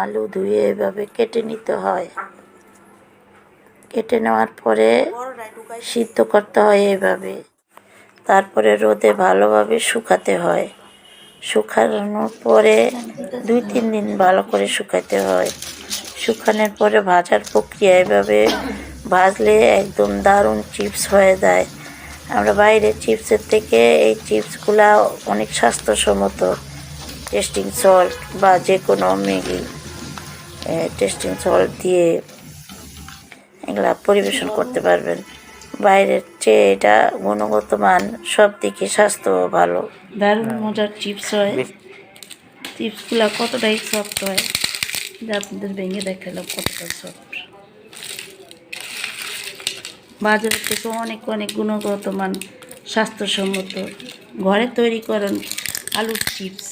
আলু ধুয়ে এভাবে কেটে নিতে হয়। কেটে নেওয়ার পরে সিদ্ধ করতে হয় এভাবে। তারপরে রোদে ভালোভাবে শুকাতে হয়। শুকানোর পরে 2-3 দিন ভালো করে শুকাতে হয়। শুকানোর পরে ভাজার প্রক্রিয়া এভাবে ভাজলে একদম দারুণ চিপস হয়ে যায়। আমরা বাইরের চিপসের থেকে এই চিপসগুলা অনেক স্বাস্থ্যসম্মত। টেস্টিং সল্ট বা যে কোনো ম্যাগি টেস্টিং সল্ট দিয়ে এগুলা পরিবেশন করতে পারবেন। বাইরের চেয়ে এটা গুণগত মান সব দিকে স্বাস্থ্য ভালো। দারুণ মজার চিপস হয়। চিপসগুলা কতটাই সফট হয়, যা আপনাদের ভেঙে দেখালাম কতটা সফট। বাজারের থেকে অনেক অনেক গুণগত মান, স্বাস্থ্যসম্মত। ঘরে তৈরি করেন আলুর চিপস।